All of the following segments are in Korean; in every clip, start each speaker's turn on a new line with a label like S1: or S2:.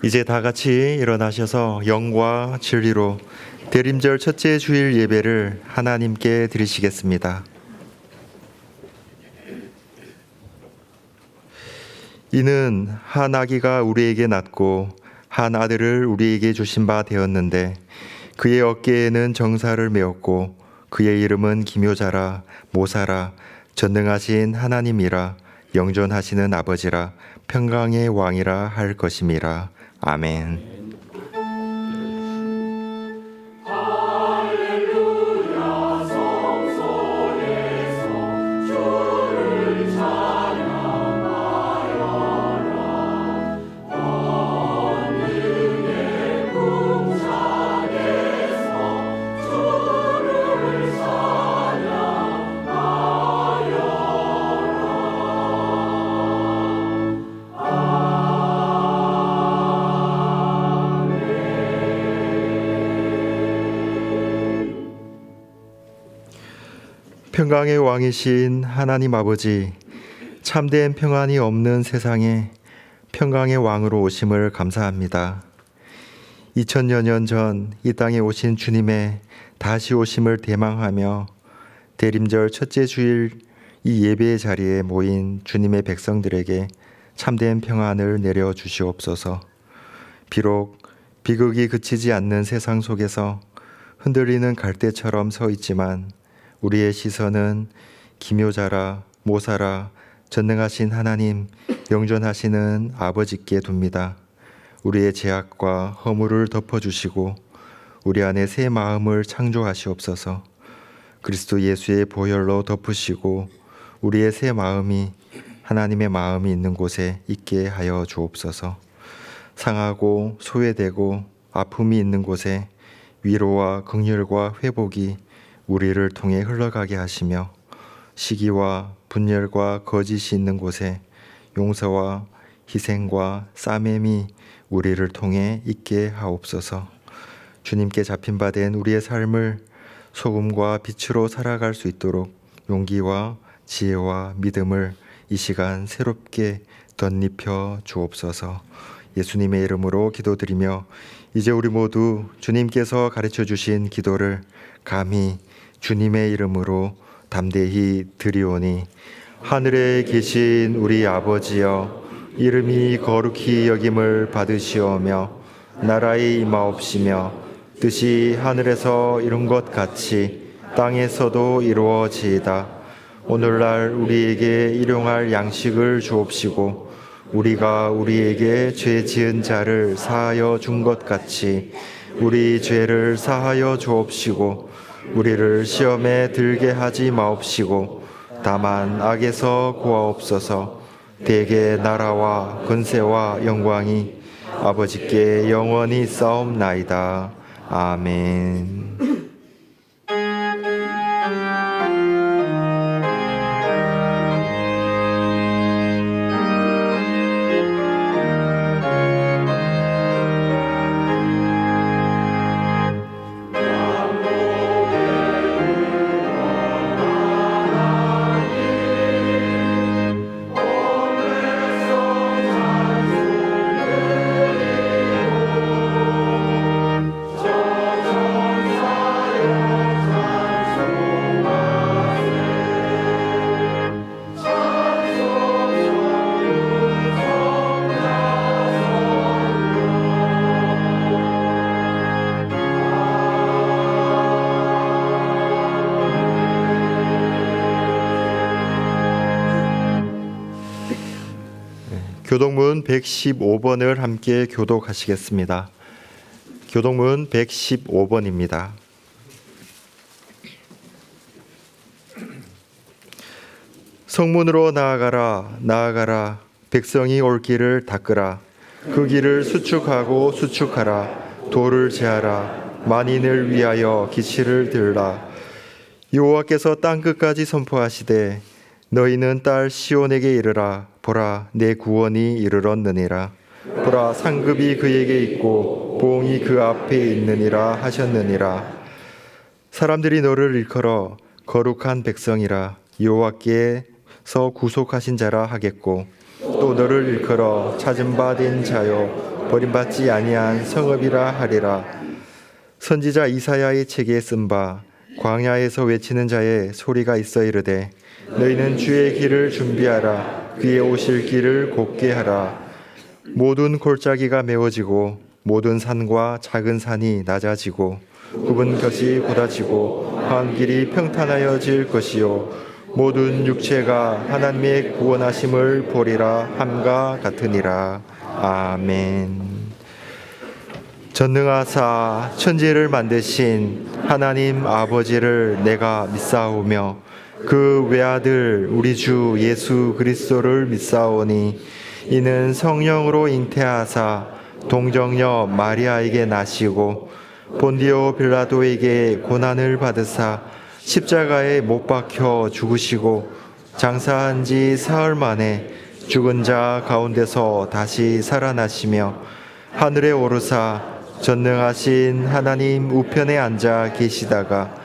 S1: 이제 다 같이 일어나셔서 영과 진리로 대림절 첫째 주일 예배를 하나님께 드리시겠습니다. 이는 한 아기가 우리에게 낳고 한 아들을 우리에게 주신 바 되었는데 그의 어깨에는 정사를 메었고 그의 이름은 기묘자라 모사라 전능하신 하나님이라 영존하시는 아버지라 평강의 왕이라 할 것임이라. 아멘. 평강의 왕이신 하나님 아버지, 참된 평안이 없는 세상에 평강의 왕으로 오심을 감사합니다. 2000여 년 전 이 땅에 오신 주님의 다시 오심을 대망하며 대림절 첫째 주일 이 예배의 자리에 모인 주님의 백성들에게 참된 평안을 내려 주시옵소서. 비록 비극이 그치지 않는 세상 속에서 흔들리는 갈대처럼 서 있지만 우리의 시선은 기묘자라 모사라 전능하신 하나님 영존하시는 아버지께 둡니다. 우리의 죄악과 허물을 덮어주시고 우리 안에 새 마음을 창조하시옵소서. 그리스도 예수의 보혈로 덮으시고 우리의 새 마음이 하나님의 마음이 있는 곳에 있게 하여 주옵소서. 상하고 소외되고 아픔이 있는 곳에 위로와 긍휼과 회복이 우리를 통해 흘러가게 하시며 시기와 분열과 거짓이 있는 곳에 용서와 희생과 싸매미 우리를 통해 있게 하옵소서. 주님께 잡힌 바 된 우리의 삶을 소금과 빛으로 살아갈 수 있도록 용기와 지혜와 믿음을 이 시간 새롭게 덧입혀 주옵소서. 예수님의 이름으로 기도드리며 이제 우리 모두 주님께서 가르쳐 주신 기도를 감히 주님의 이름으로 담대히 드리오니 하늘에 계신 우리 아버지여 이름이 거룩히 여김을 받으시오며 나라의 임하옵시며 뜻이 하늘에서 이룬 것 같이 땅에서도 이루어지이다. 오늘날 우리에게 일용할 양식을 주옵시고 우리가 우리에게 죄 지은 자를 사하여 준 것 같이 우리 죄를 사하여 주옵시고 우리를 시험에 들게 하지 마옵시고 다만 악에서 구하옵소서. 대개 나라와 권세와 영광이 아버지께 영원히 싸움나이다. 아멘. 교독문 115번을 함께 교독하시겠습니다. 교독문 115번입니다. 성문으로 나아가라 나아가라 백성이 올 길을 닦으라 그 길을 수축하고 수축하라 돌을 제하라 만인을 위하여 기치를 들라. 여호와께서 땅끝까지 선포하시되 너희는 딸 시온에게 이르라. 보라 내 구원이 이르렀느니라. 보라 상급이 그에게 있고 보응이 그 앞에 있느니라 하셨느니라. 사람들이 너를 일컬어 거룩한 백성이라 여호와께서 구속하신 자라 하겠고 또 너를 일컬어 찾은 바 된 자여 버림받지 아니한 성읍이라 하리라. 선지자 이사야의 책에 쓴 바 광야에서 외치는 자의 소리가 있어 이르되 너희는 주의 길을 준비하라. 그의 오실 길을 곧게 하라. 모든 골짜기가 메워지고 모든 산과 작은 산이 낮아지고 굽은 것이 곧아지고 한 길이 평탄하여질 것이요 모든 육체가 하나님의 구원하심을 보리라 함과 같으니라. 아멘. 전능하사 천지를 만드신 하나님 아버지를 내가 믿사오며 그 외아들 우리 주 예수 그리스도를 믿사오니 이는 성령으로 잉태하사 동정녀 마리아에게 나시고 본디오 빌라도에게 고난을 받으사 십자가에 못 박혀 죽으시고 장사한 지 사흘 만에 죽은 자 가운데서 다시 살아나시며 하늘에 오르사 전능하신 하나님 우편에 앉아 계시다가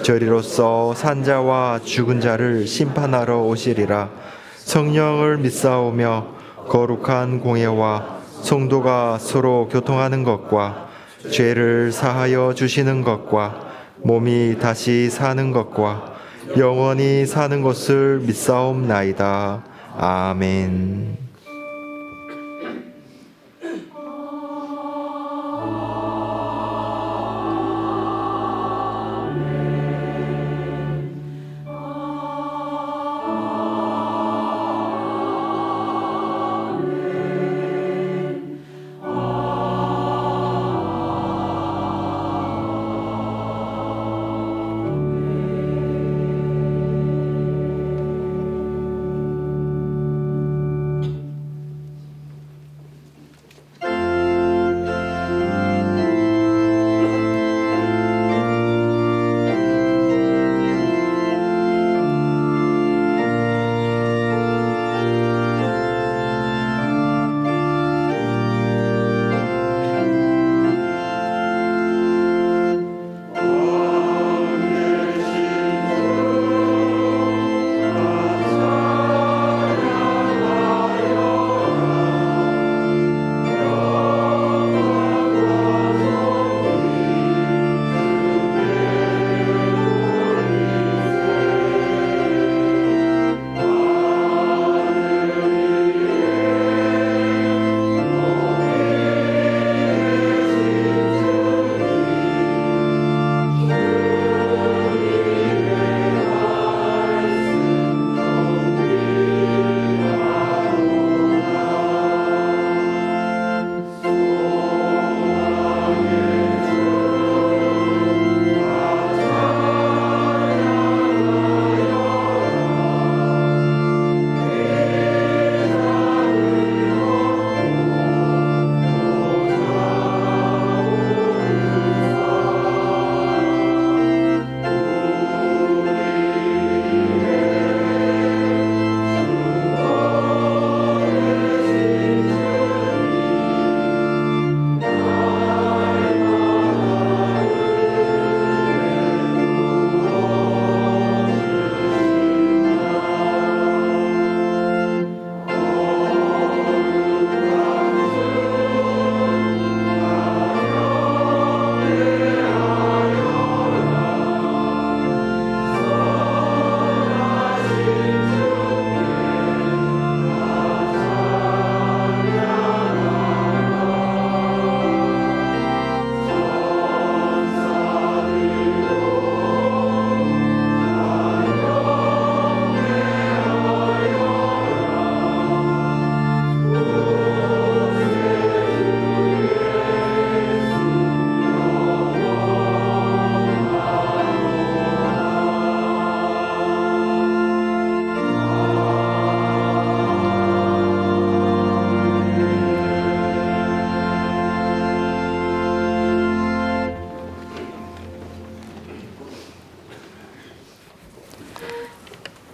S1: 저리로서 산자와 죽은 자를 심판하러 오시리라. 성령을 믿사오며 거룩한 공예와 성도가 서로 교통하는 것과 죄를 사하여 주시는 것과 몸이 다시 사는 것과 영원히 사는 것을 믿사옵나이다. 아멘.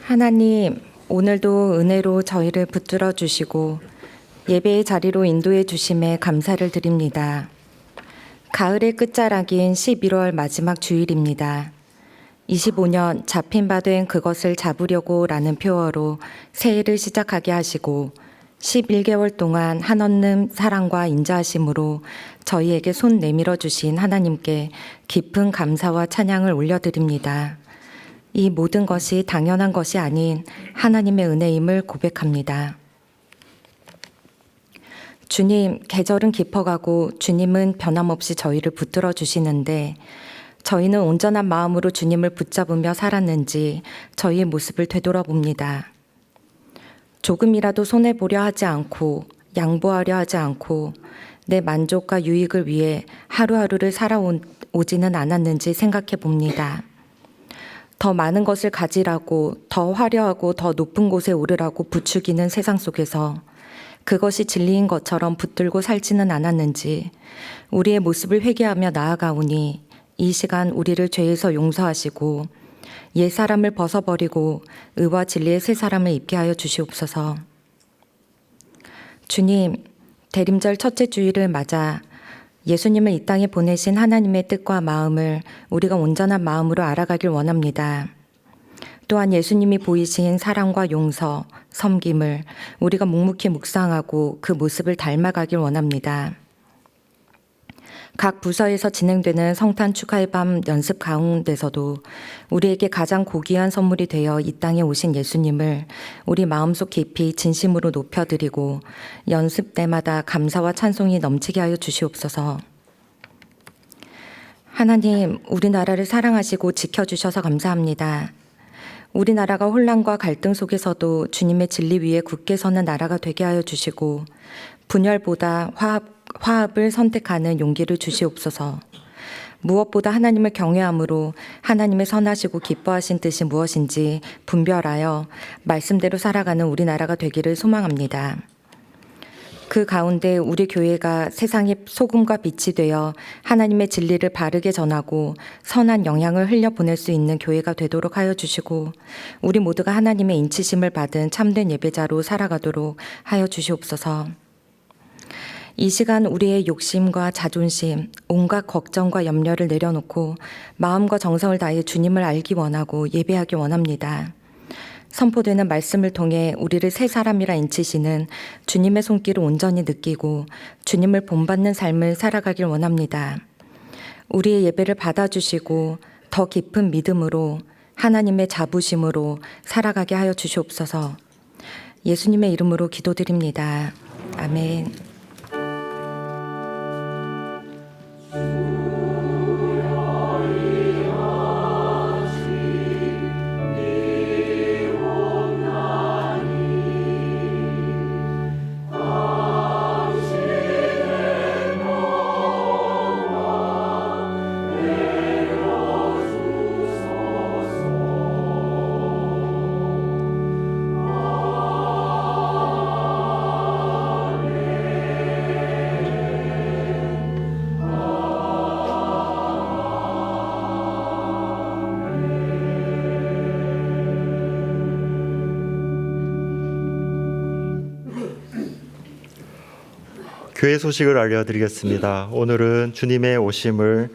S2: 하나님, 오늘도 은혜로 저희를 붙들어 주시고 예배의 자리로 인도해 주심에 감사를 드립니다. 가을의 끝자락인 11월 마지막 주일입니다. 25년 잡힌 바 된 그것을 잡으려고 라는 표어로 새해를 시작하게 하시고 11개월 동안 한없는 사랑과 인자하심으로 저희에게 손 내밀어 주신 하나님께 깊은 감사와 찬양을 올려드립니다. 이 모든 것이 당연한 것이 아닌 하나님의 은혜임을 고백합니다. 주님, 계절은 깊어가고 주님은 변함없이 저희를 붙들어 주시는데 저희는 온전한 마음으로 주님을 붙잡으며 살았는지 저희의 모습을 되돌아봅니다. 조금이라도 손해보려 하지 않고 양보하려 하지 않고 내 만족과 유익을 위해 하루하루를 살아오지는 않았는지 생각해 봅니다. 더 많은 것을 가지라고, 더 화려하고 더 높은 곳에 오르라고 부추기는 세상 속에서 그것이 진리인 것처럼 붙들고 살지는 않았는지 우리의 모습을 회개하며 나아가오니 이 시간 우리를 죄에서 용서하시고 옛 사람을 벗어버리고 의와 진리의 새 사람을 입게 하여 주시옵소서. 주님, 대림절 첫째 주일을 맞아 예수님을 이 땅에 보내신 하나님의 뜻과 마음을 우리가 온전한 마음으로 알아가길 원합니다. 또한 예수님이 보이신 사랑과 용서, 섬김을 우리가 묵묵히 묵상하고 그 모습을 닮아가길 원합니다. 각 부서에서 진행되는 성탄 축하의 밤 연습 가운데서도 우리에게 가장 고귀한 선물이 되어 이 땅에 오신 예수님을 우리 마음속 깊이 진심으로 높여드리고 연습 때마다 감사와 찬송이 넘치게 하여 주시옵소서. 하나님, 우리나라를 사랑하시고 지켜주셔서 감사합니다. 우리나라가 혼란과 갈등 속에서도 주님의 진리 위에 굳게 서는 나라가 되게 하여 주시고 분열보다 화합을 선택하는 용기를 주시옵소서. 무엇보다 하나님을 경외함으로 하나님의 선하시고 기뻐하신 뜻이 무엇인지 분별하여 말씀대로 살아가는 우리나라가 되기를 소망합니다. 그 가운데 우리 교회가 세상의 소금과 빛이 되어 하나님의 진리를 바르게 전하고 선한 영향을 흘려보낼 수 있는 교회가 되도록 하여 주시고 우리 모두가 하나님의 인치심을 받은 참된 예배자로 살아가도록 하여 주시옵소서. 이 시간 우리의 욕심과 자존심, 온갖 걱정과 염려를 내려놓고 마음과 정성을 다해 주님을 알기 원하고 예배하기 원합니다. 선포되는 말씀을 통해 우리를 새 사람이라 인치시는 주님의 손길을 온전히 느끼고 주님을 본받는 삶을 살아가길 원합니다. 우리의 예배를 받아주시고 더 깊은 믿음으로 하나님의 자부심으로 살아가게 하여 주시옵소서. 예수님의 이름으로 기도드립니다. 아멘.
S1: 교회 소식을 알려드리겠습니다. 오늘은 주님의 오심을,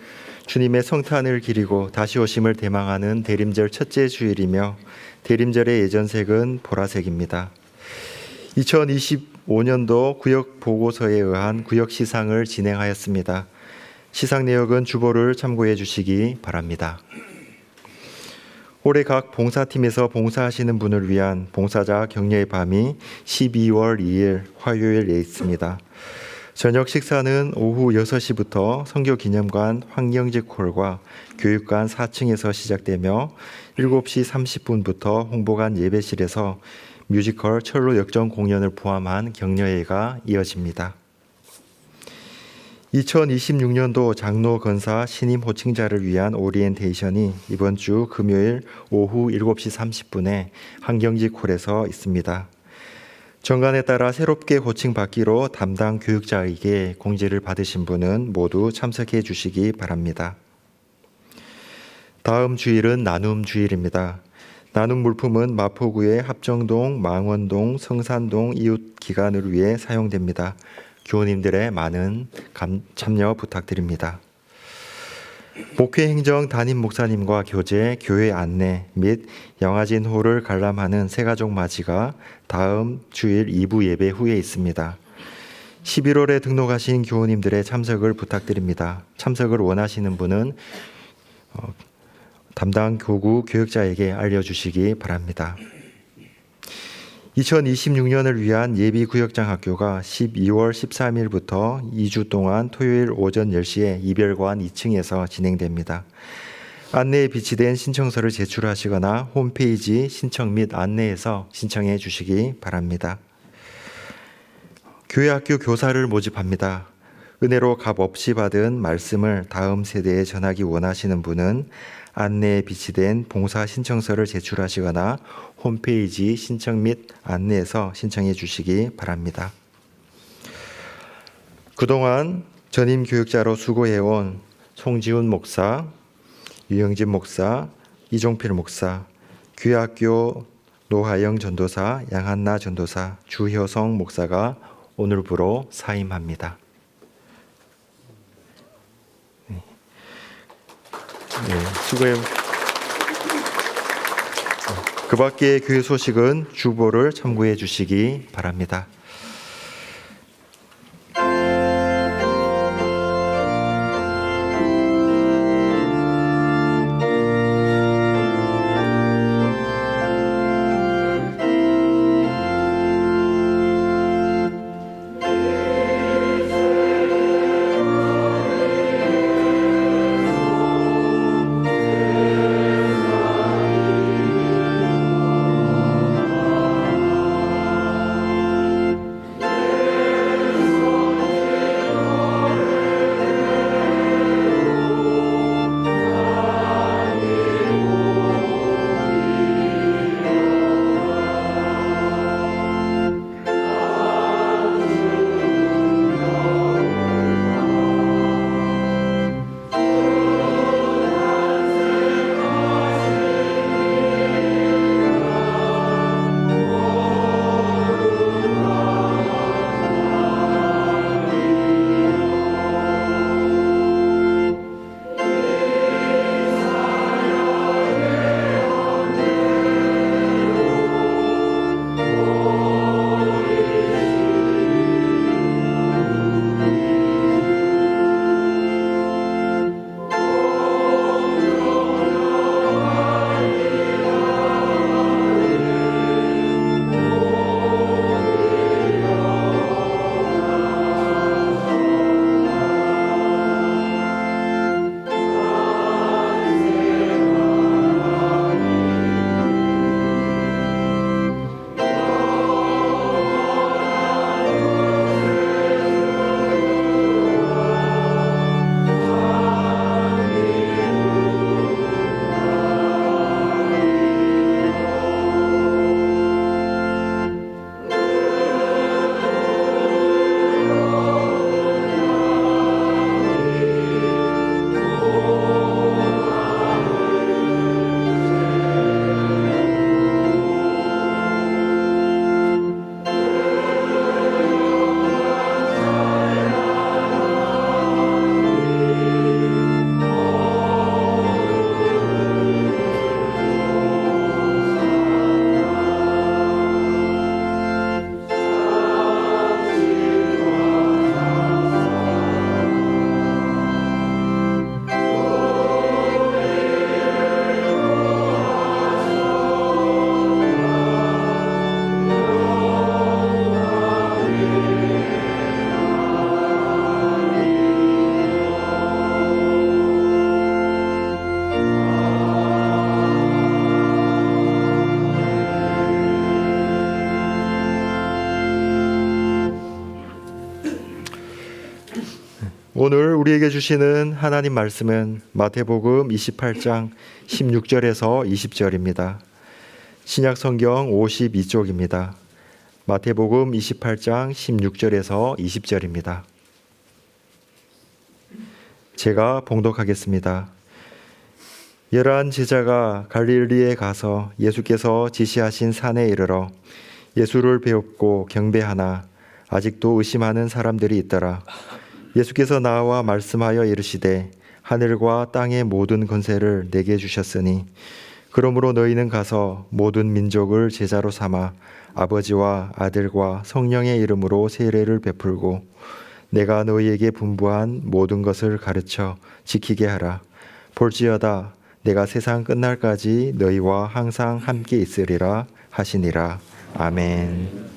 S1: 주님의 성탄을 기리고 다시 오심을 대망하는 대림절 첫째 주일이며 대림절의 예전색은 보라색입니다. 2025년도 구역 보고서에 의한 구역 시상을 진행하였습니다. 시상 내역은 주보를 참고해 주시기 바랍니다. 올해 각 봉사팀에서 봉사하시는 분을 위한 봉사자 격려의 밤이 12월 2일 화요일에 있습니다. 저녁 식사는 오후 6시부터 성교기념관 환경직홀과 교육관 4층에서 시작되며 7시 30분부터 홍보관 예배실에서 뮤지컬 철로 역전 공연을 포함한 격려회가 이어집니다. 2026년도 장로 건사 신임 호칭자를 위한 오리엔테이션이 이번 주 금요일 오후 7시 30분에 환경직홀에서 있습니다. 정관에 따라 새롭게 호칭받기로 담당 교육자에게 공지를 받으신 분은 모두 참석해 주시기 바랍니다. 다음 주일은 나눔 주일입니다. 나눔 물품은 마포구의 합정동, 망원동, 성산동 이웃 기관을 위해 사용됩니다. 교우님들의 많은 참여 부탁드립니다. 목회행정 담임 목사님과 교제, 교회 안내 및 영화진 홀을 관람하는 새가족 맞이가 다음 주일 2부 예배 후에 있습니다. 11월에 등록하신 교우님들의 참석을 부탁드립니다. 참석을 원하시는 분은 담당 교구 교역자에게 알려주시기 바랍니다. 2026년을 위한 예비구역장 학교가 12월 13일부터 2주 동안 토요일 오전 10시에 이별관 2층에서 진행됩니다. 안내에 비치된 신청서를 제출하시거나 홈페이지 신청 및 안내에서 신청해 주시기 바랍니다. 교회 학교 교사를 모집합니다. 은혜로 값 없이 받은 말씀을 다음 세대에 전하기 원하시는 분은 안내에 비치된 봉사 신청서를 제출하시거나 홈페이지 신청 및 안내에서 신청해 주시기 바랍니다. 그동안 전임 교육자로 수고해온 송지훈 목사, 유영진 목사, 이종필 목사, 귀학교 노하영 전도사, 양한나 전도사, 주효성 목사가 오늘부로 사임합니다. 수고해요. 그 밖의 교회 소식은 주보를 참고해 주시기 바랍니다. 오늘 우리에게 주시는 하나님 말씀은 마태복음 28장 16절에서 20절입니다. 신약 성경 52쪽입니다. 마태복음 28장 16절에서 20절입니다. 제가 봉독하겠습니다. 11 제자가 갈릴리에 가서 예수께서 지시하신 산에 이르러 예수를 배웁고 경배하나 아직도 의심하는 사람들이 있더라. 예수께서 나와 말씀하여 이르시되 하늘과 땅의 모든 권세를 내게 주셨으니 그러므로 너희는 가서 모든 민족을 제자로 삼아 아버지와 아들과 성령의 이름으로 세례를 베풀고 내가 너희에게 분부한 모든 것을 가르쳐 지키게 하라. 볼지어다 내가 세상 끝날까지 너희와 항상 함께 있으리라 하시니라. 아멘.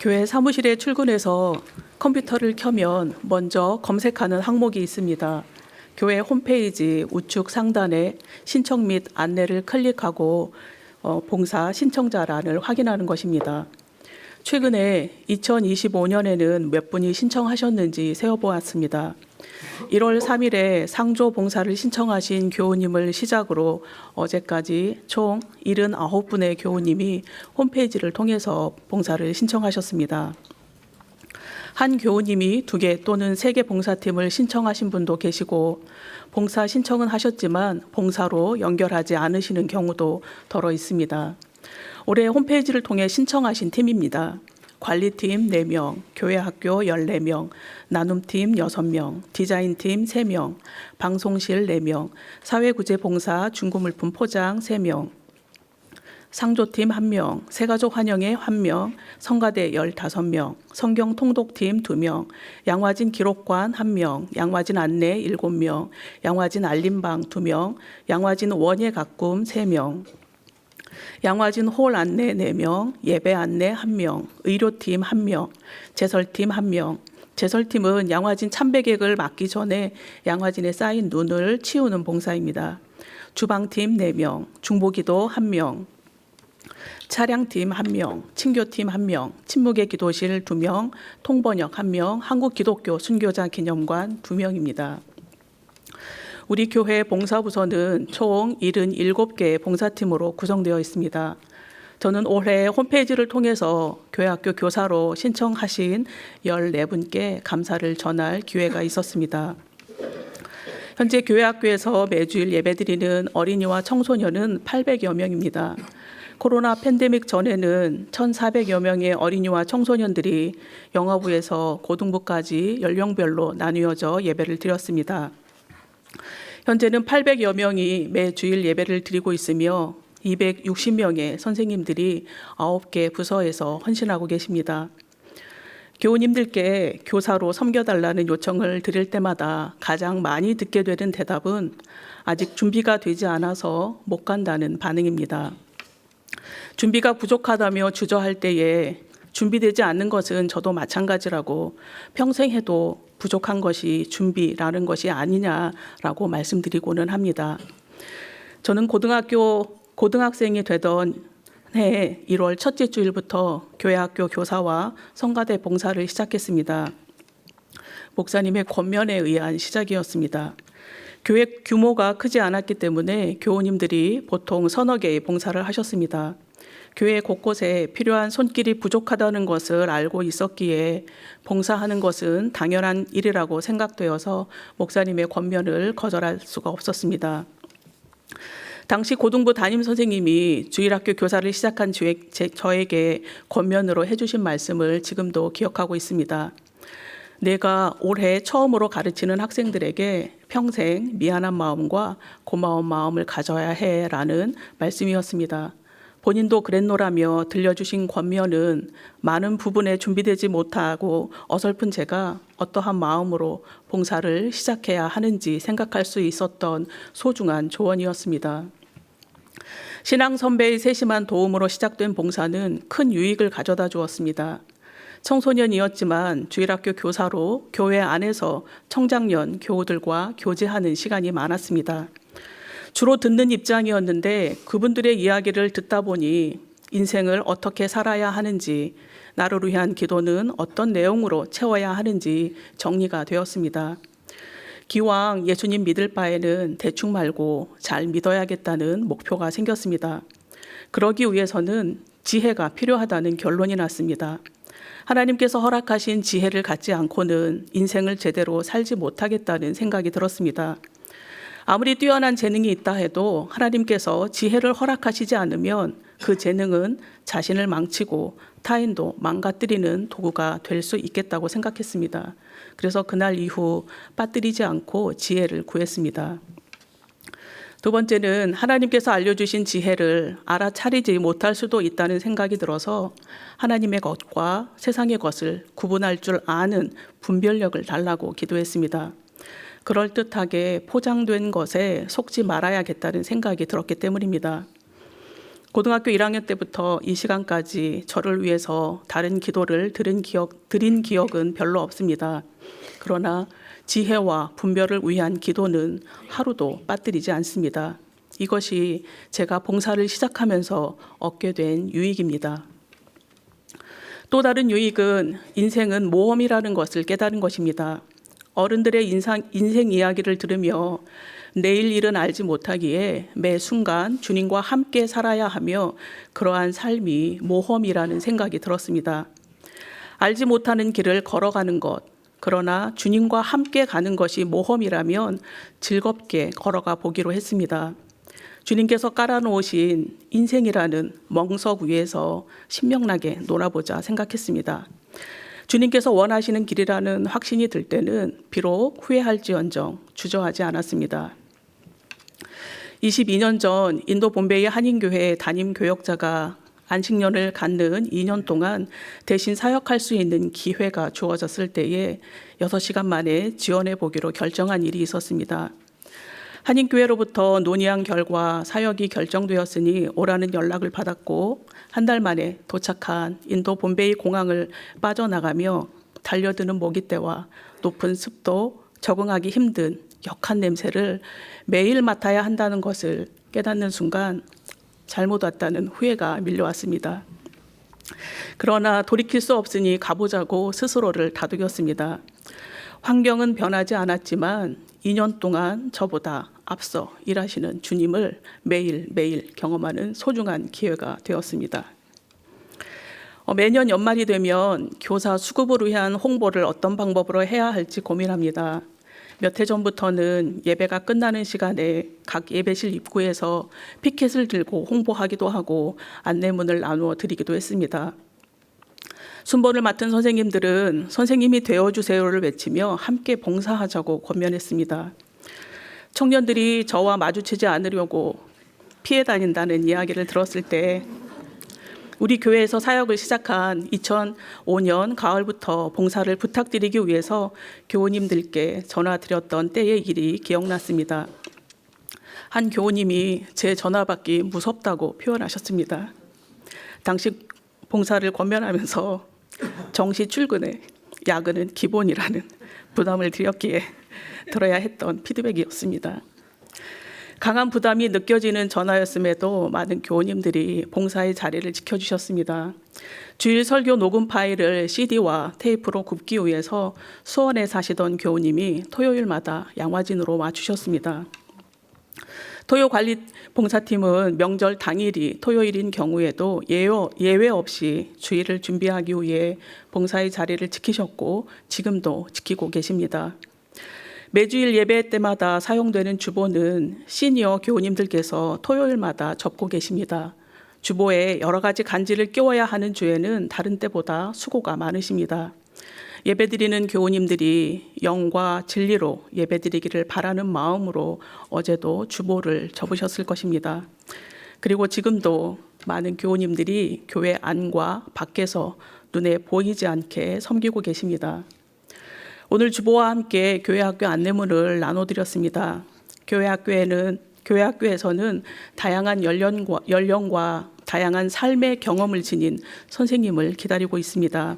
S3: 교회 사무실에 출근해서 컴퓨터를 켜면 먼저 검색하는 항목이 있습니다. 교회 홈페이지 우측 상단에 신청 및 안내를 클릭하고 봉사 신청자란을 확인하는 것입니다. 최근에 2025년에는 몇 분이 신청하셨는지 세어보았습니다. 1월 3일에 상조 봉사를 신청하신 교우님을 시작으로 어제까지 총 79분의 교우님이 홈페이지를 통해서 봉사를 신청하셨습니다. 한 교우님이 2개 또는 3개 봉사팀을 신청하신 분도 계시고 봉사 신청은 하셨지만 봉사로 연결하지 않으시는 경우도 더러 있습니다. 올해 홈페이지를 통해 신청하신 팀입니다. 관리팀 4명, 교회학교 14명, 나눔팀 6명, 디자인팀 3명, 방송실 4명, 사회구제봉사 중고물품 포장 3명, 상조팀 1명, 새가족 환영회 1명, 성가대 15명, 성경통독팀 2명, 양화진 기록관 1명, 양화진 안내 7명, 양화진 알림방 2명, 양화진 원예 가꿈 3명, 양화진 홀 안내 4명, 예배 안내 1명, 의료팀 1명, 제설팀 1명. 제설팀은 양화진 참배객을 맞기 전에 양화진에 쌓인 눈을 치우는 봉사입니다. 주방팀 4명, 중보기도 1명, 차량팀 1명, 친교팀 1명, 침묵의 기도실 2명, 통번역 1명, 한국기독교 순교자 기념관 2명입니다. 우리 교회 봉사부서는 총 77개의 봉사팀으로 구성되어 있습니다. 저는 올해 홈페이지를 통해서 교회학교 교사로 신청하신 14분께 감사를 전할 기회가 있었습니다. 현재 교회학교에서 매주일 예배드리는 어린이와 청소년은 800여 명입니다. 코로나 팬데믹 전에는 1,400여 명의 어린이와 청소년들이 영어부에서 고등부까지 연령별로 나뉘어져 예배를 드렸습니다. 현재는 800여 명이 매 주일 예배를 드리고 있으며 260명의 선생님들이 9개 부서에서 헌신하고 계십니다. 교우님들께 교사로 섬겨달라는 요청을 드릴 때마다 가장 많이 듣게 되는 대답은 아직 준비가 되지 않아서 못 간다는 반응입니다. 준비가 부족하다며 주저할 때에 준비되지 않는 것은 저도 마찬가지라고 평생 해도 부족한 것이 준비라는 것이 아니냐라고 말씀드리고는 합니다. 저는 고등학생이 되던 해 1월 첫째 주일부터 교회학교 교사와 성가대 봉사를 시작했습니다. 목사님의 권면에 의한 시작이었습니다. 교회 규모가 크지 않았기 때문에 교우님들이 보통 서너 개의 봉사를 하셨습니다. 교회 곳곳에 필요한 손길이 부족하다는 것을 알고 있었기에 봉사하는 것은 당연한 일이라고 생각되어서 목사님의 권면을 거절할 수가 없었습니다. 당시 고등부 담임 선생님이 주일학교 교사를 시작한 저에게 권면으로 해주신 말씀을 지금도 기억하고 있습니다. 내가 올해 처음으로 가르치는 학생들에게 평생 미안한 마음과 고마운 마음을 가져야 해라는 말씀이었습니다. 본인도 그랬노라며 들려주신 권면은 많은 부분에 준비되지 못하고 어설픈 제가 어떠한 마음으로 봉사를 시작해야 하는지 생각할 수 있었던 소중한 조언이었습니다. 신앙 선배의 세심한 도움으로 시작된 봉사는 큰 유익을 가져다 주었습니다. 청소년이었지만 주일학교 교사로 교회 안에서 청장년 교우들과 교제하는 시간이 많았습니다. 주로 듣는 입장이었는데 그분들의 이야기를 듣다 보니 인생을 어떻게 살아야 하는지, 나를 위한 기도는 어떤 내용으로 채워야 하는지 정리가 되었습니다. 기왕 예수님 믿을 바에는 대충 말고 잘 믿어야겠다는 목표가 생겼습니다. 그러기 위해서는 지혜가 필요하다는 결론이 났습니다. 하나님께서 허락하신 지혜를 갖지 않고는 인생을 제대로 살지 못하겠다는 생각이 들었습니다. 아무리 뛰어난 재능이 있다 해도 하나님께서 지혜를 허락하시지 않으면 그 재능은 자신을 망치고 타인도 망가뜨리는 도구가 될 수 있겠다고 생각했습니다. 그래서 그날 이후 빠뜨리지 않고 지혜를 구했습니다. 두 번째는 하나님께서 알려주신 지혜를 알아차리지 못할 수도 있다는 생각이 들어서 하나님의 것과 세상의 것을 구분할 줄 아는 분별력을 달라고 기도했습니다. 그럴듯하게 포장된 것에 속지 말아야겠다는 생각이 들었기 때문입니다. 고등학교 1학년 때부터 이 시간까지 저를 위해서 다른 기도를 드린 기억은 별로 없습니다. 그러나 지혜와 분별을 위한 기도는 하루도 빠뜨리지 않습니다. 이것이 제가 봉사를 시작하면서 얻게 된 유익입니다. 또 다른 유익은 인생은 모험이라는 것을 깨달은 것입니다. 어른들의 인생 이야기를 들으며 내일 일은 알지 못하기에 매 순간 주님과 함께 살아야 하며 그러한 삶이 모험이라는 생각이 들었습니다. 알지 못하는 길을 걸어가는 것, 그러나 주님과 함께 가는 것이 모험이라면 즐겁게 걸어가 보기로 했습니다. 주님께서 깔아놓으신 인생이라는 멍석 위에서 신명나게 놀아보자 생각했습니다. 주님께서 원하시는 길이라는 확신이 들 때는 비록 후회할지언정 주저하지 않았습니다. 22년 전 인도 bombay의 한인교회 담임 교역자가 안식년을 갖는 2년 동안 대신 사역할 수 있는 기회가 주어졌을 때에 6시간 만에 지원해 보기로 결정한 일이 있었습니다. 한인교회로부터 논의한 결과 사역이 결정되었으니 오라는 연락을 받았고 한 달 만에 도착한 인도 bombayi 공항을 빠져나가며 달려드는 모기떼와 높은 습도, 적응하기 힘든 역한 냄새를 매일 맡아야 한다는 것을 깨닫는 순간 잘못 왔다는 후회가 밀려왔습니다. 그러나 돌이킬 수 없으니 가보자고 스스로를 다독였습니다. 환경은 변하지 않았지만 2년 동안 저보다 앞서 일하시는 주님을 매일매일 경험하는 소중한 기회가 되었습니다. 매년 연말이 되면 교사 수급을 위한 홍보를 어떤 방법으로 해야 할지 고민합니다. 몇 해 전부터는 예배가 끝나는 시간에 각 예배실 입구에서 피켓을 들고 홍보하기도 하고 안내문을 나누어 드리기도 했습니다. 순번을 맡은 선생님들은 선생님이 되어주세요를 외치며 함께 봉사하자고 권면했습니다. 청년들이 저와 마주치지 않으려고 피해 다닌다는 이야기를 들었을 때 우리 교회에서 사역을 시작한 2005년 가을부터 봉사를 부탁드리기 위해서 교우님들께 전화드렸던 때의 일이 기억났습니다. 한 교우님이 제 전화 받기 무섭다고 표현하셨습니다. 당시 봉사를 권면하면서 정시 출근에 야근은 기본이라는 부담을 드렸기에 들어야 했던 피드백이었습니다. 강한 부담이 느껴지는 전화였음에도 많은 교우님들이 봉사의 자리를 지켜주셨습니다. 주일 설교 녹음 파일을 CD와 테이프로 굽기 위해서 수원에 사시던 교우님이 토요일마다 양화진으로 와주셨습니다. 토요관리 봉사팀은 명절 당일이 토요일인 경우에도 예외 없이 주일을 준비하기 위해 봉사의 자리를 지키셨고 지금도 지키고 계십니다. 매주일 예배 때마다 사용되는 주보는 시니어 교우님들께서 토요일마다 접고 계십니다. 주보에 여러 가지 간지를 끼워야 하는 주에는 다른 때보다 수고가 많으십니다. 예배드리는 교우님들이 영과 진리로 예배드리기를 바라는 마음으로 어제도 주보를 접으셨을 것입니다. 그리고 지금도 많은 교우님들이 교회 안과 밖에서 눈에 보이지 않게 섬기고 계십니다. 오늘 주보와 함께 교회학교 안내문을 나눠드렸습니다. 교회학교에서는 다양한 연령과 다양한 삶의 경험을 지닌 선생님을 기다리고 있습니다.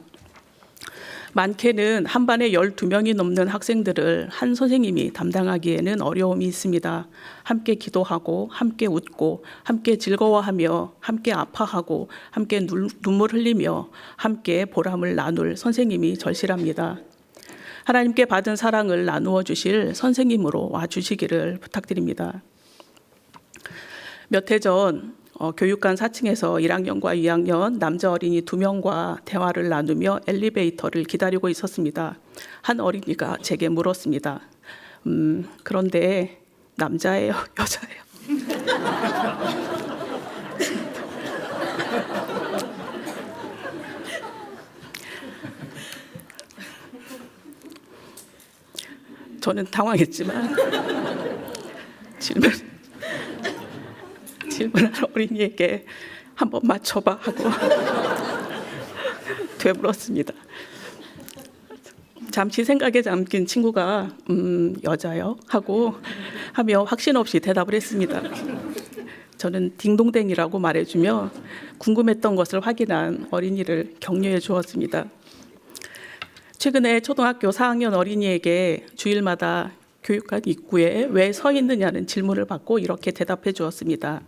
S3: 많게는 한 반에 12명이 넘는 학생들을 한 선생님이 담당하기에는 어려움이 있습니다. 함께 기도하고 함께 웃고 함께 즐거워하며 함께 아파하고 함께 눈물 흘리며 함께 보람을 나눌 선생님이 절실합니다. 하나님께 받은 사랑을 나누어 주실 선생님으로 와주시기를 부탁드립니다. 몇 해 전 교육관 4층에서 1학년과 2학년 남자 어린이 2명과 대화를 나누며 엘리베이터를 기다리고 있었습니다. 한 어린이가 제게 물었습니다. 그런데 남자예요? 여자예요? 저는 당황했지만 질문한 어린이에게 한번 맞춰봐 하고 되물었습니다. 잠시 생각에 잠긴 친구가 여자요? 하며 확신 없이 대답을 했습니다. 저는 딩동댕이라고 말해주며 궁금했던 것을 확인한 어린이를 격려해 주었습니다. 최근에 초등학교 4학년 어린이에게 주일마다 교육관 입구에 왜 서 있느냐는 질문을 받고 이렇게 대답해 주었습니다.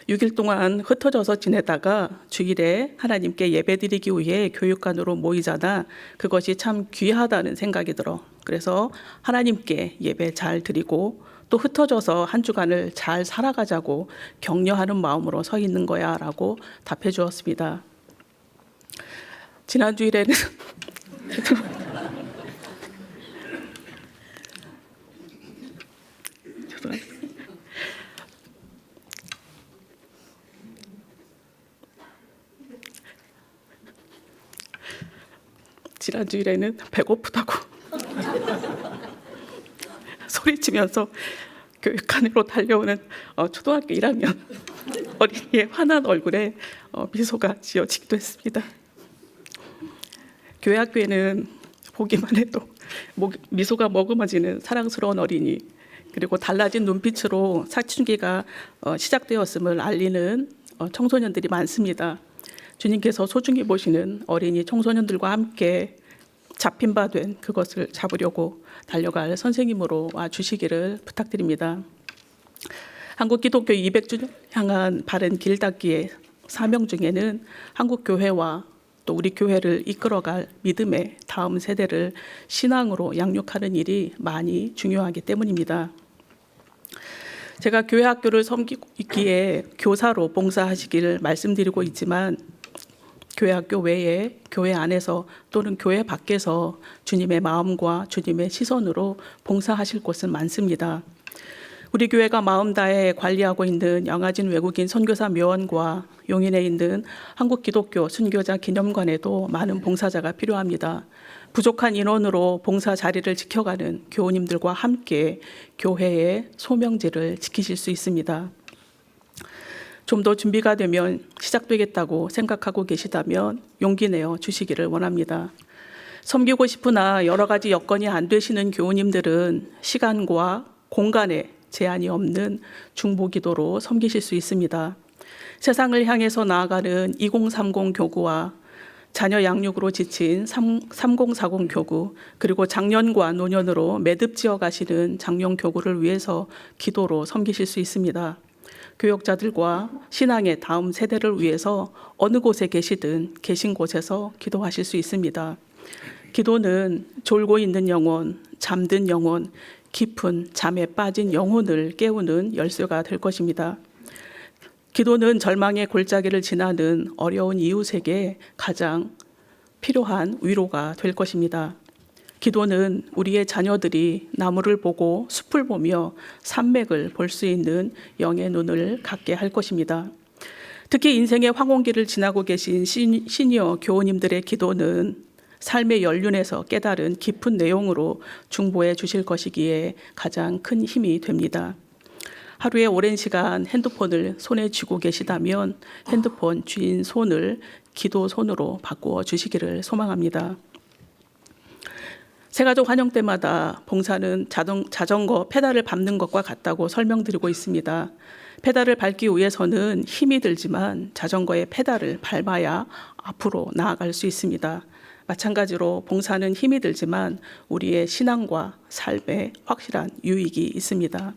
S3: 6일 동안 흩어져서 지내다가 주일에 하나님께 예배드리기 위해 교육관으로 모이잖아. 그것이 참 귀하다는 생각이 들어. 그래서 하나님께 예배 잘 드리고 또 흩어져서 한 주간을 잘 살아가자고 격려하는 마음으로 서 있는 거야 라고 답해 주었습니다. 지난 주일에는 지난 주일에는 배고프다고 소리치면서 교육관으로 달려오는 초등학교 1학년 어린이의 환한 얼굴에 미소가 지어지기도 했습니다. 교회 학교에는 보기만 해도 미소가 머금어지는 사랑스러운 어린이, 그리고 달라진 눈빛으로 사춘기가 시작되었음을 알리는 청소년들이 많습니다. 주님께서 소중히 보시는 어린이 청소년들과 함께 잡힌 바 된 그것을 잡으려고 달려갈 선생님으로 와주시기를 부탁드립니다. 한국 기독교 200주년 향한 바른 길 닦기의 사명 중에는 한국 교회와 또 우리 교회를 이끌어갈 믿음의 다음 세대를 신앙으로 양육하는 일이 많이 중요하기 때문입니다. 제가 교회 학교를 섬기고 있기에 교사로 봉사하시기를 말씀드리고 있지만, 교회 학교 외에 교회 안에서 또는 교회 밖에서 주님의 마음과 주님의 시선으로 봉사하실 곳은 많습니다. 우리 교회가 마음 다해 관리하고 있는 영아진 외국인 선교사 묘원과 용인에 있는 한국 기독교 순교자 기념관에도 많은 봉사자가 필요합니다. 부족한 인원으로 봉사 자리를 지켜가는 교우님들과 함께 교회의 소명지를 지키실 수 있습니다. 좀 더 준비가 되면 시작되겠다고 생각하고 계시다면 용기 내어 주시기를 원합니다. 섬기고 싶으나 여러 가지 여건이 안 되시는 교우님들은 시간과 공간에 제한이 없는 중보기도로 섬기실 수 있습니다. 세상을 향해서 나아가는 2030 교구와 자녀 양육으로 지친 3040 교구, 그리고 장년과 노년으로 매듭지어 가시는 장년 교구를 위해서 기도로 섬기실 수 있습니다. 교역자들과 신앙의 다음 세대를 위해서 어느 곳에 계시든 계신 곳에서 기도하실 수 있습니다. 기도는 졸고 있는 영혼, 잠든 영혼, 깊은 잠에 빠진 영혼을 깨우는 열쇠가 될 것입니다. 기도는 절망의 골짜기를 지나는 어려운 이웃에게 가장 필요한 위로가 될 것입니다. 기도는 우리의 자녀들이 나무를 보고 숲을 보며 산맥을 볼 수 있는 영의 눈을 갖게 할 것입니다. 특히 인생의 황혼기를 지나고 계신 시니어 교우님들의 기도는 삶의 연륜에서 깨달은 깊은 내용으로 중보해 주실 것이기에 가장 큰 힘이 됩니다. 하루에 오랜 시간 핸드폰을 손에 쥐고 계시다면 핸드폰 쥐인 손을 기도 손으로 바꾸어 주시기를 소망합니다. 새가족 환영 때마다 봉사는 자전거 페달을 밟는 것과 같다고 설명드리고 있습니다. 페달을 밟기 위해서는 힘이 들지만 자전거의 페달을 밟아야 앞으로 나아갈 수 있습니다. 마찬가지로 봉사는 힘이 들지만 우리의 신앙과 삶에 확실한 유익이 있습니다.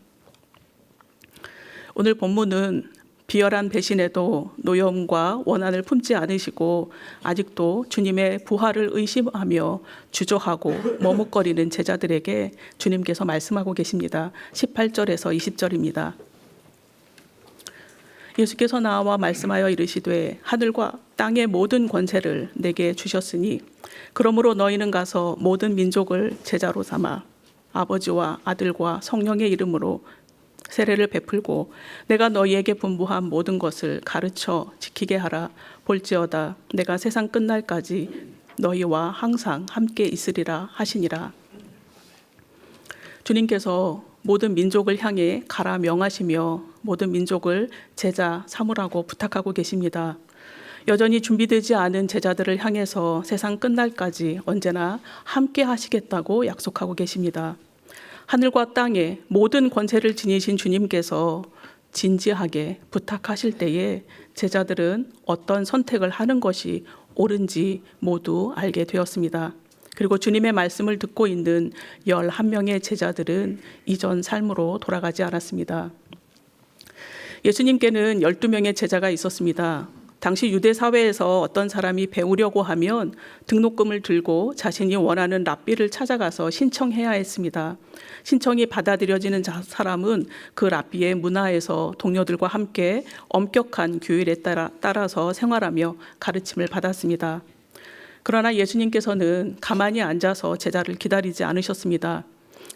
S3: 오늘 본문은 비열한 배신에도 노여움과 원한을 품지 않으시고 아직도 주님의 부활을 의심하며 주저하고 머뭇거리는 제자들에게 주님께서 말씀하고 계십니다. 18절에서 20절입니다. 예수께서 나와 말씀하여 이르시되 하늘과 땅의 모든 권세를 내게 주셨으니 그러므로 너희는 가서 모든 민족을 제자로 삼아 아버지와 아들과 성령의 이름으로 세례를 베풀고 내가 너희에게 분부한 모든 것을 가르쳐 지키게 하라. 볼지어다 내가 세상 끝날까지 너희와 항상 함께 있으리라 하시니라. 주님께서 모든 민족을 향해 가라 명하시며 모든 민족을 제자 삼으라고 부탁하고 계십니다. 여전히 준비되지 않은 제자들을 향해서 세상 끝날까지 언제나 함께 하시겠다고 약속하고 계십니다. 하늘과 땅에 모든 권세를 지니신 주님께서 진지하게 부탁하실 때에 제자들은 어떤 선택을 하는 것이 옳은지 모두 알게 되었습니다. 그리고 주님의 말씀을 듣고 있는 11명의 제자들은 이전 삶으로 돌아가지 않았습니다. 예수님께는 12명의 제자가 있었습니다. 당시 유대 사회에서 어떤 사람이 배우려고 하면 등록금을 들고 자신이 원하는 랍비를 찾아가서 신청해야 했습니다. 신청이 받아들여지는 사람은 그 랍비의 문화에서 동료들과 함께 엄격한 규율에 따라서 생활하며 가르침을 받았습니다. 그러나 예수님께서는 가만히 앉아서 제자를 기다리지 않으셨습니다.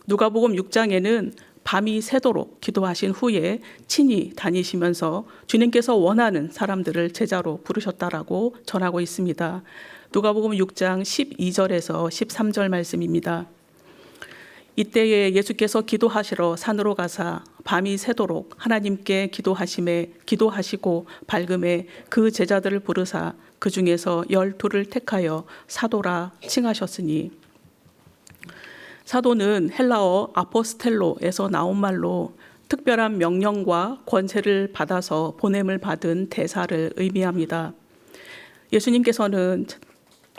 S3: 누가복음 6장에는 밤이 새도록 기도하신 후에 친히 다니시면서 주님께서 원하는 사람들을 제자로 부르셨다라고 전하고 있습니다. 누가복음 6장 12절에서 13절 말씀입니다. 이때에 예수께서 기도하시러 산으로 가사 밤이 새도록 하나님께 기도하시고 밝음에 그 제자들을 부르사 그 중에서 12를 택하여 사도라 칭하셨으니, 사도는 헬라어 아포스텔로에서 나온 말로 특별한 명령과 권세를 받아서 보냄을 받은 대사를 의미합니다. 예수님께서는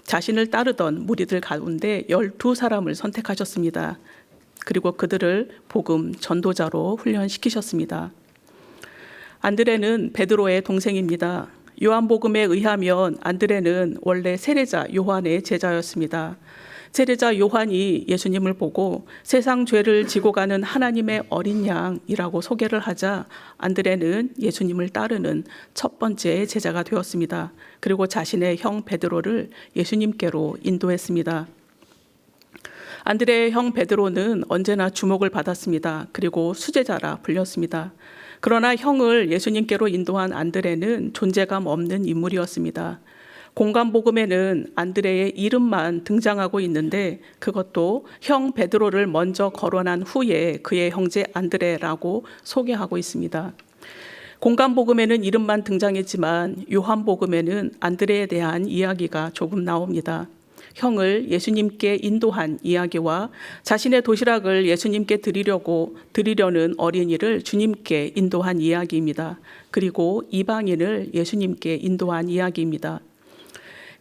S3: 자신을 따르던 무리들 가운데 12사람을 선택하셨습니다. 그리고 그들을 복음 전도자로 훈련시키셨습니다. 안드레는 베드로의 동생입니다. 요한복음에 의하면 안드레는 원래 세례자 요한의 제자였습니다. 세례자 요한이 예수님을 보고 세상 죄를 지고 가는 하나님의 어린 양이라고 소개를 하자 안드레는 예수님을 따르는 첫 번째 제자가 되었습니다. 그리고 자신의 형 베드로를 예수님께로 인도했습니다. 안드레의 형 베드로는 언제나 주목을 받았습니다. 그리고 수제자라 불렸습니다. 그러나 형을 예수님께로 인도한 안드레는 존재감 없는 인물이었습니다. 공관복음에는 안드레의 이름만 등장하고 있는데 그것도 형 베드로를 먼저 거론한 후에 그의 형제 안드레라고 소개하고 있습니다. 공관복음에는 이름만 등장했지만 요한복음에는 안드레에 대한 이야기가 조금 나옵니다. 형을 예수님께 인도한 이야기와 자신의 도시락을 예수님께 드리려는 어린이를 주님께 인도한 이야기입니다. 그리고 이방인을 예수님께 인도한 이야기입니다.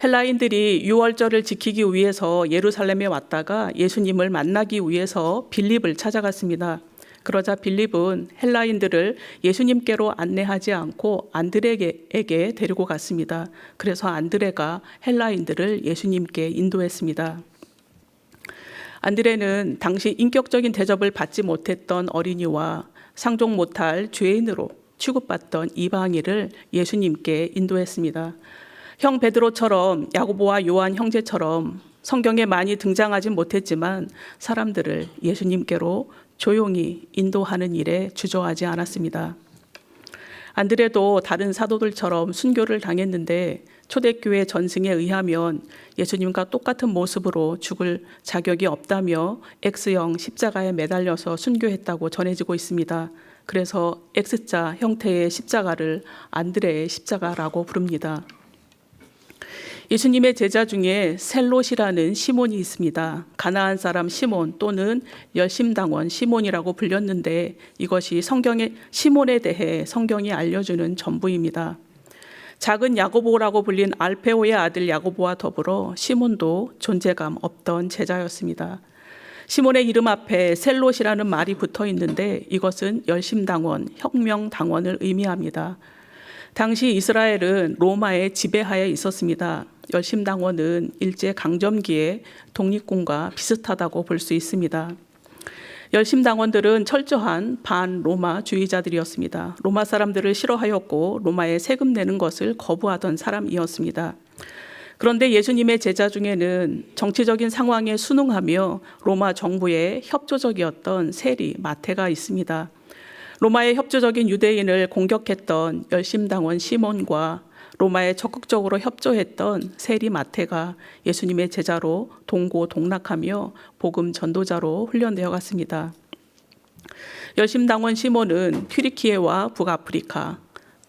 S3: 헬라인들이 유월절을 지키기 위해서 예루살렘에 왔다가 예수님을 만나기 위해서 빌립을 찾아갔습니다. 그러자 빌립은 헬라인들을 예수님께로 안내하지 않고 안드레에게 데리고 갔습니다. 그래서 안드레가 헬라인들을 예수님께 인도했습니다. 안드레는 당시 인격적인 대접을 받지 못했던 어린이와 상종 못할 죄인으로 취급받던 이방인을 예수님께 인도했습니다. 형 베드로처럼 야고보와 요한 형제처럼 성경에 많이 등장하진 못했지만 사람들을 예수님께로 조용히 인도하는 일에 주저하지 않았습니다. 안드레도 다른 사도들처럼 순교를 당했는데 초대교회 전승에 의하면 예수님과 똑같은 모습으로 죽을 자격이 없다며 X형 십자가에 매달려서 순교했다고 전해지고 있습니다. 그래서 X자 형태의 십자가를 안드레의 십자가라고 부릅니다. 예수님의 제자 중에 셀롯이라는 시몬이 있습니다. 가나안 사람 시몬 또는 열심당원 시몬이라고 불렸는데 이것이 성경의 시몬에 대해 성경이 알려주는 전부입니다. 작은 야고보라고 불린 알페오의 아들 야고보와 더불어 시몬도 존재감 없던 제자였습니다. 시몬의 이름 앞에 셀롯이라는 말이 붙어 있는데 이것은 열심당원, 혁명당원을 의미합니다. 당시 이스라엘은 로마의 지배하에 있었습니다. 열심당원은 일제강점기의 독립군과 비슷하다고 볼 수 있습니다. 열심당원들은 철저한 반로마주의자들이었습니다. 로마 사람들을 싫어하였고 로마에 세금 내는 것을 거부하던 사람이었습니다. 그런데 예수님의 제자 중에는 정치적인 상황에 순응하며 로마 정부에 협조적이었던 세리 마태가 있습니다. 로마의 협조적인 유대인을 공격했던 열심당원 시몬과 로마에 적극적으로 협조했던 세리 마태가 예수님의 제자로 동고동락하며 복음 전도자로 훈련되어 갔습니다. 열심당원 시몬은 튀르키예와 북아프리카,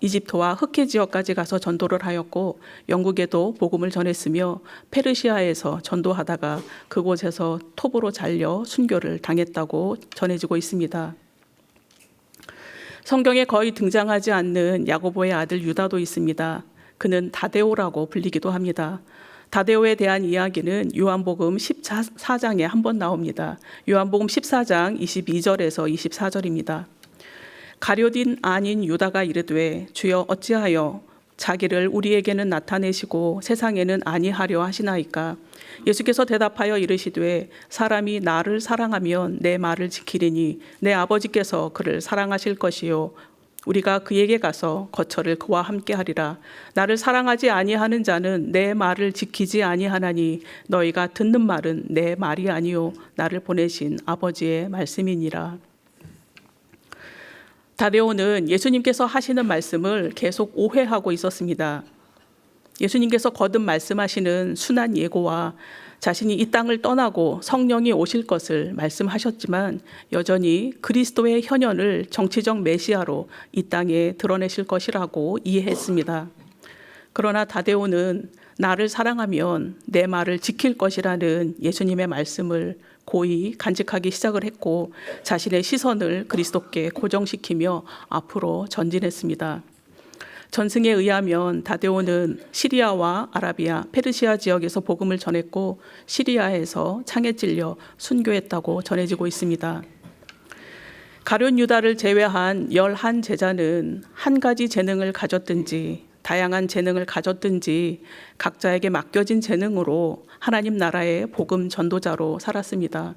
S3: 이집트와 흑해 지역까지 가서 전도를 하였고 영국에도 복음을 전했으며 페르시아에서 전도하다가 그곳에서 톱으로 잘려 순교를 당했다고 전해지고 있습니다. 성경에 거의 등장하지 않는 야고보의 아들 유다도 있습니다. 그는 다데오라고 불리기도 합니다. 다데오에 대한 이야기는 요한복음 14장에 한 번 나옵니다. 요한복음 14장 22절에서 24절입니다. 가룟인 아닌 유다가 이르되 주여 어찌하여 자기를 우리에게는 나타내시고 세상에는 아니하려 하시나이까. 예수께서 대답하여 이르시되 사람이 나를 사랑하면 내 말을 지키리니 내 아버지께서 그를 사랑하실 것이요 우리가 그에게 가서 거처를 그와 함께 하리라. 나를 사랑하지 아니하는 자는 내 말을 지키지 아니하나니 너희가 듣는 말은 내 말이 아니요 나를 보내신 아버지의 말씀이니라. 다데오는 예수님께서 하시는 말씀을 계속 오해하고 있었습니다. 예수님께서 거듭 말씀하시는 순한 예고와 자신이 이 땅을 떠나고 성령이 오실 것을 말씀하셨지만 여전히 그리스도의 현현을 정치적 메시아로 이 땅에 드러내실 것이라고 이해했습니다. 그러나 다데오는 나를 사랑하면 내 말을 지킬 것이라는 예수님의 말씀을 고이 간직하기 시작을 했고 자신의 시선을 그리스도께 고정시키며 앞으로 전진했습니다. 전승에 의하면 다데오는 시리아와 아라비아, 페르시아 지역에서 복음을 전했고 시리아에서 창에 찔려 순교했다고 전해지고 있습니다. 가룟 유다를 제외한 11 제자는 한 가지 재능을 가졌든지 다양한 재능을 가졌든지 각자에게 맡겨진 재능으로 하나님 나라의 복음 전도자로 살았습니다.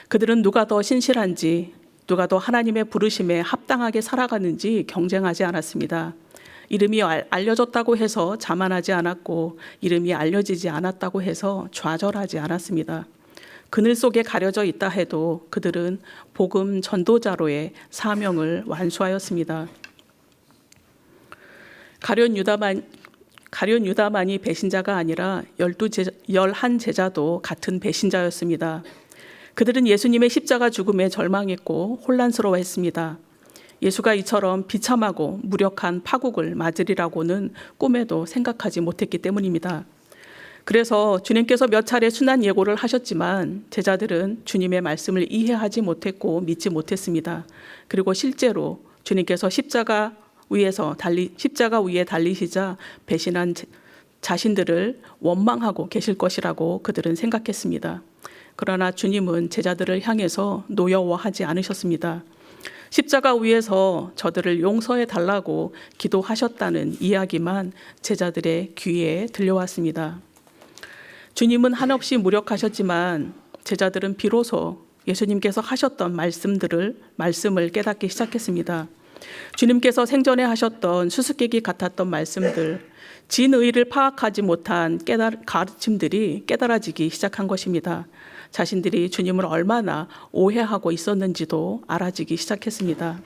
S3: 그들은 누가 더 신실한지, 누가 더 하나님의 부르심에 합당하게 살아가는지 경쟁하지 않았습니다. 이름이 알려졌다고 해서 자만하지 않았고 이름이 알려지지 않았다고 해서 좌절하지 않았습니다. 그늘 속에 가려져 있다 해도 그들은 복음 전도자로의 사명을 완수하였습니다. 가룟 유다만이 배신자가 아니라 11 제자도 같은 배신자였습니다. 그들은 예수님의 십자가 죽음에 절망했고 혼란스러워했습니다. 예수가 이처럼 비참하고 무력한 파국을 맞으리라고는 꿈에도 생각하지 못했기 때문입니다. 그래서 주님께서 몇 차례 순한 예고를 하셨지만 제자들은 주님의 말씀을 이해하지 못했고 믿지 못했습니다. 그리고 실제로 주님께서 십자가 위에 달리시자 배신한 자신들을 원망하고 계실 것이라고 그들은 생각했습니다. 그러나 주님은 제자들을 향해서 노여워하지 않으셨습니다. 십자가 위에서 저들을 용서해 달라고 기도하셨다는 이야기만 제자들의 귀에 들려왔습니다. 주님은 한없이 무력하셨지만 제자들은 비로소 예수님께서 하셨던 말씀을 깨닫기 시작했습니다. 주님께서 생전에 하셨던 수수께끼 같았던 말씀들, 진의를 파악하지 못한 가르침들이 깨달아지기 시작한 것입니다. 자신들이 주님을 얼마나 오해하고 있었는지도 알아지기 시작했습니다.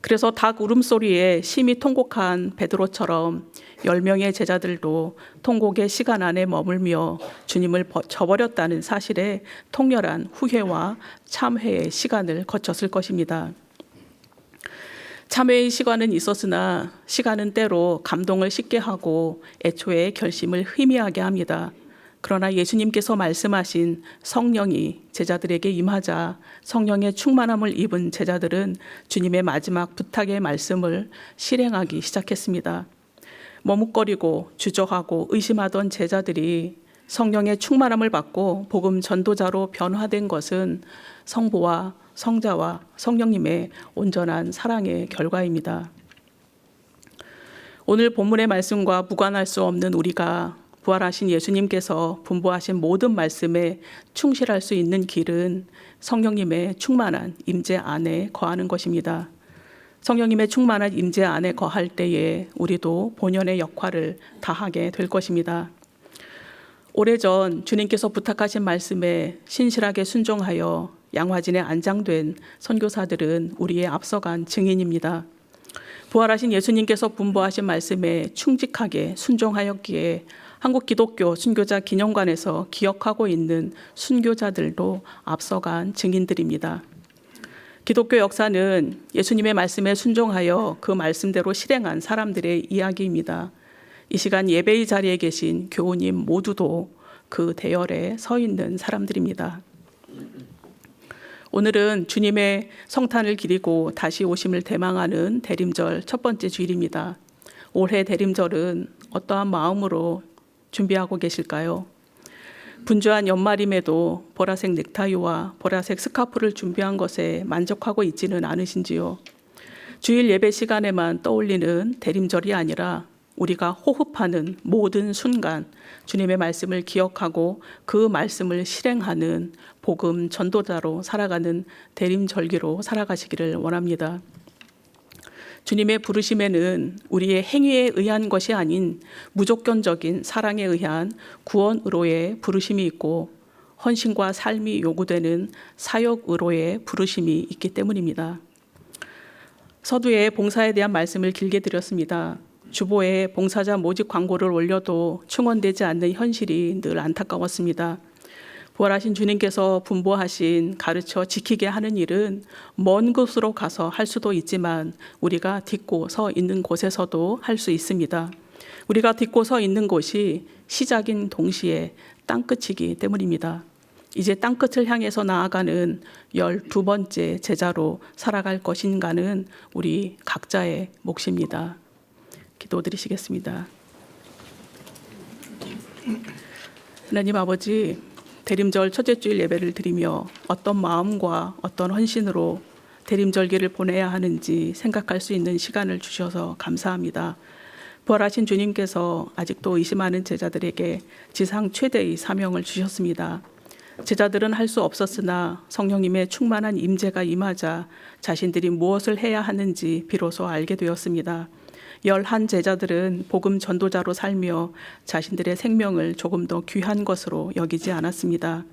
S3: 그래서 닭 울음소리에 심히 통곡한 베드로처럼 10명의 제자들도 통곡의 시간 안에 머물며 주님을 저버렸다는 사실에 통렬한 후회와 참회의 시간을 거쳤을 것입니다. 참회의 시간은 있었으나 시간은 때로 감동을 식게 하고 애초에 결심을 희미하게 합니다. 그러나 예수님께서 말씀하신 성령이 제자들에게 임하자 성령의 충만함을 입은 제자들은 주님의 마지막 부탁의 말씀을 실행하기 시작했습니다. 머뭇거리고 주저하고 의심하던 제자들이 성령의 충만함을 받고 복음 전도자로 변화된 것은 성부와 성자와 성령님의 온전한 사랑의 결과입니다. 오늘 본문의 말씀과 무관할 수 없는 우리가 부활하신 예수님께서 분부하신 모든 말씀에 충실할 수 있는 길은 성령님의 충만한 임재 안에 거하는 것입니다. 성령님의 충만한 임재 안에 거할 때에 우리도 본연의 역할을 다하게 될 것입니다. 오래전 주님께서 부탁하신 말씀에 신실하게 순종하여 양화진에 안장된 선교사들은 우리의 앞서간 증인입니다. 부활하신 예수님께서 분부하신 말씀에 충직하게 순종하였기에 한국 기독교 순교자 기념관에서 기억하고 있는 순교자들도 앞서간 증인들입니다. 기독교 역사는 예수님의 말씀에 순종하여 그 말씀대로 실행한 사람들의 이야기입니다. 이 시간 예배의 자리에 계신 교우님 모두도 그 대열에 서 있는 사람들입니다. 오늘은 주님의 성탄을 기리고 다시 오심을 대망하는 대림절 첫 번째 주일입니다. 올해 대림절은 어떠한 마음으로 준비하고 계실까요? 분주한 연말임에도 보라색 넥타이와 보라색 스카프를 준비한 것에 만족하고 있지는 않으신지요? 주일 예배 시간에만 떠올리는 대림절이 아니라 우리가 호흡하는 모든 순간 주님의 말씀을 기억하고 그 말씀을 실행하는 복음 전도자로 살아가는 대림절기로 살아가시기를 원합니다. 주님의 부르심에는 우리의 행위에 의한 것이 아닌 무조건적인 사랑에 의한 구원으로의 부르심이 있고 헌신과 삶이 요구되는 사역으로의 부르심이 있기 때문입니다. 서두에 봉사에 대한 말씀을 길게 드렸습니다. 주보에 봉사자 모집 광고를 올려도 충원되지 않는 현실이 늘 안타까웠습니다. 부활하신 주님께서 분부하신 가르쳐 지키게 하는 일은 먼 곳으로 가서 할 수도 있지만 우리가 딛고 서 있는 곳에서도 할 수 있습니다. 우리가 딛고 서 있는 곳이 시작인 동시에 땅끝이기 때문입니다. 이제 땅끝을 향해서 나아가는 12번째 제자로 살아갈 것인가는 우리 각자의 몫입니다. 기도드리시겠습니다. 하나님 아버지, 대림절 첫째 주일 예배를 드리며 어떤 마음과 어떤 헌신으로 대림절기를 보내야 하는지 생각할 수 있는 시간을 주셔서 감사합니다. 부활하신 주님께서 아직도 의심하는 제자들에게 지상 최대의 사명을 주셨습니다. 제자들은 할 수 없었으나 성령님의 충만한 임재가 임하자 자신들이 무엇을 해야 하는지 비로소 알게 되었습니다. 11 제자들은 복음 전도자로 살며 자신들의 생명을 조금 더 귀한 것으로 여기지 않았습니다.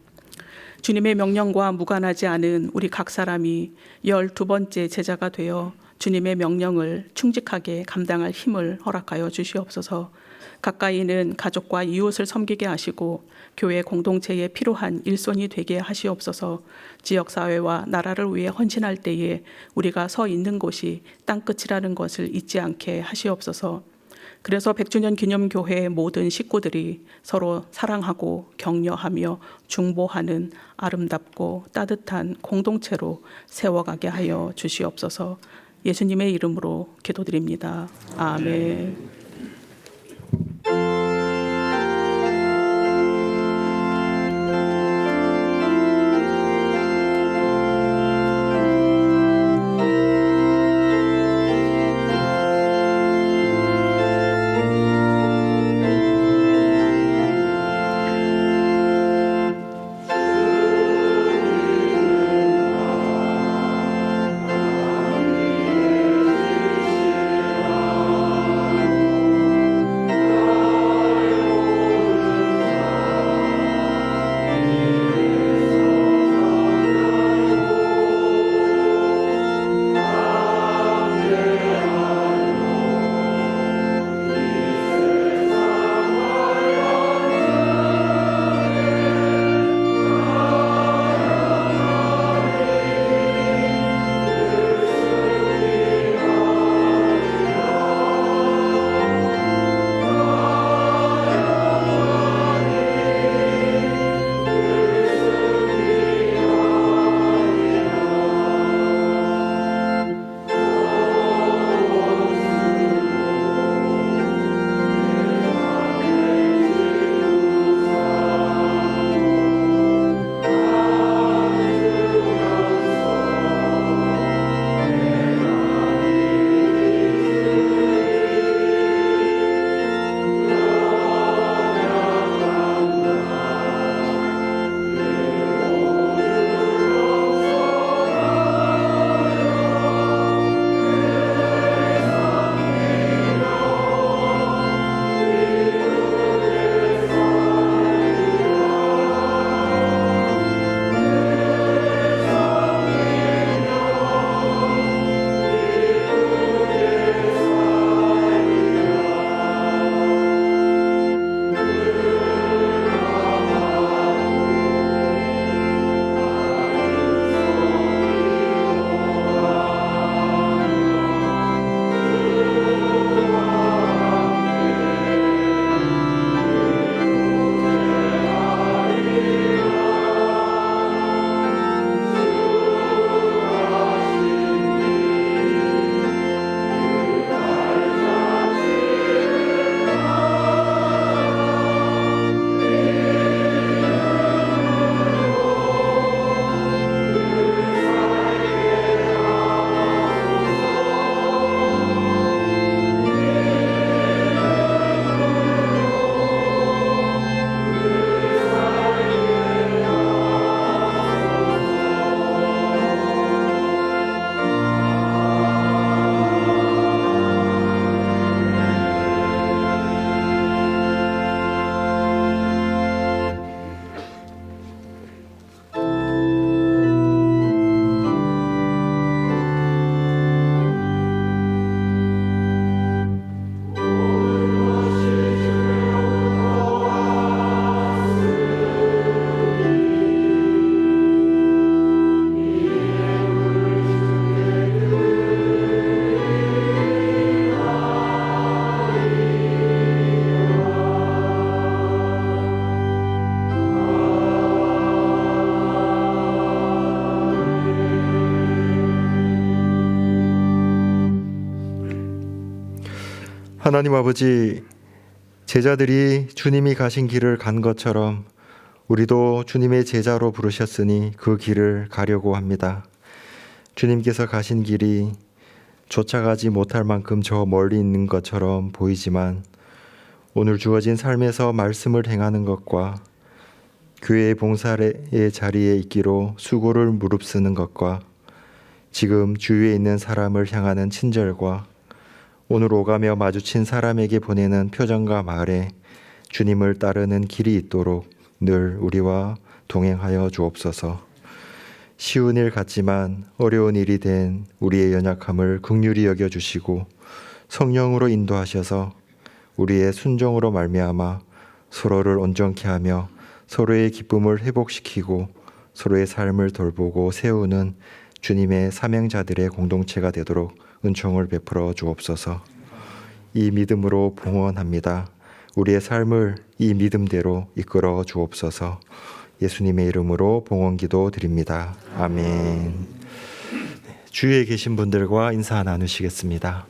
S3: 주님의 명령과 무관하지 않은 우리 각 사람이 12번째 제자가 되어 주님의 명령을 충직하게 감당할 힘을 허락하여 주시옵소서. 가까이는 가족과 이웃을 섬기게 하시고 교회 공동체에 필요한 일손이 되게 하시옵소서. 지역사회와 나라를 위해 헌신할 때에 우리가 서 있는 곳이 땅끝이라는 것을 잊지 않게 하시옵소서. 그래서 100주년 기념교회의 모든 식구들이 서로 사랑하고 격려하며 중보하는 아름답고 따뜻한 공동체로 세워가게 하여 주시옵소서. 예수님의 이름으로 기도드립니다. 아멘.
S1: 하나님 아버지, 제자들이 주님이 가신 길을 간 것처럼 우리도 주님의 제자로 부르셨으니 그 길을 가려고 합니다. 주님께서 가신 길이 쫓아가지 못할 만큼 저 멀리 있는 것처럼 보이지만 오늘 주어진 삶에서 말씀을 행하는 것과 교회의 봉사의 자리에 있기로 수고를 무릅쓰는 것과 지금 주위에 있는 사람을 향하는 친절과 오늘 오가며 마주친 사람에게 보내는 표정과 말에 주님을 따르는 길이 있도록 늘 우리와 동행하여 주옵소서. 쉬운 일 같지만 어려운 일이 된 우리의 연약함을 긍휼히 여겨주시고 성령으로 인도하셔서 우리의 순종으로 말미암아 서로를 온전케 하며 서로의 기쁨을 회복시키고 서로의 삶을 돌보고 세우는 주님의 사명자들의 공동체가 되도록 은총을 베풀어 주옵소서. 이 믿음으로 봉헌합니다. 우리의 삶을 이 믿음대로 이끌어 주옵소서. 예수님의 이름으로 봉헌기도 드립니다. 아멘. 주위에 계신 분들과 인사 나누시겠습니다.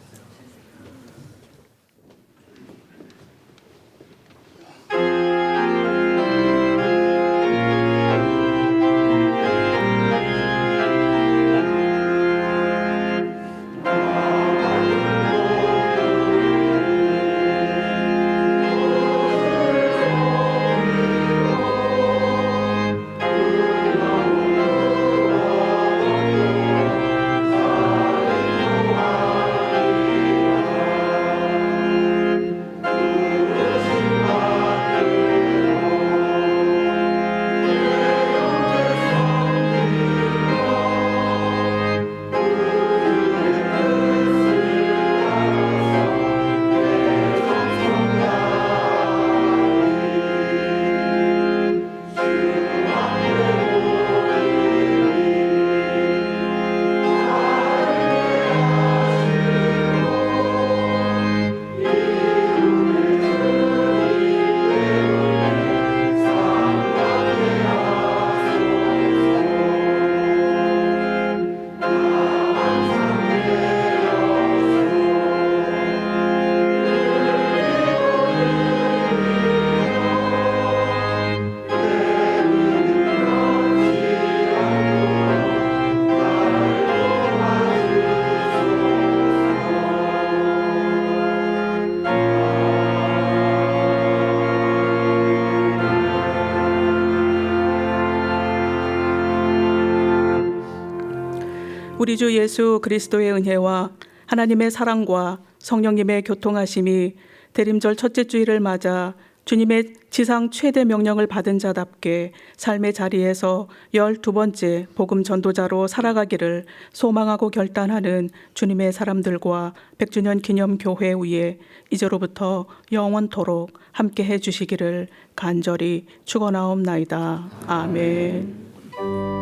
S3: 우리 주 예수 그리스도의 은혜와 하나님의 사랑과 성령님의 교통하심이 대림절 첫째 주일을 맞아 주님의 지상 최대 명령을 받은 자답게 삶의 자리에서 12번째 복음 전도자로 살아가기를 소망하고 결단하는 주님의 사람들과 100주년 기념 교회 위에 이제로부터 영원토록 함께해 주시기를 간절히 축원하옵나이다. 아멘.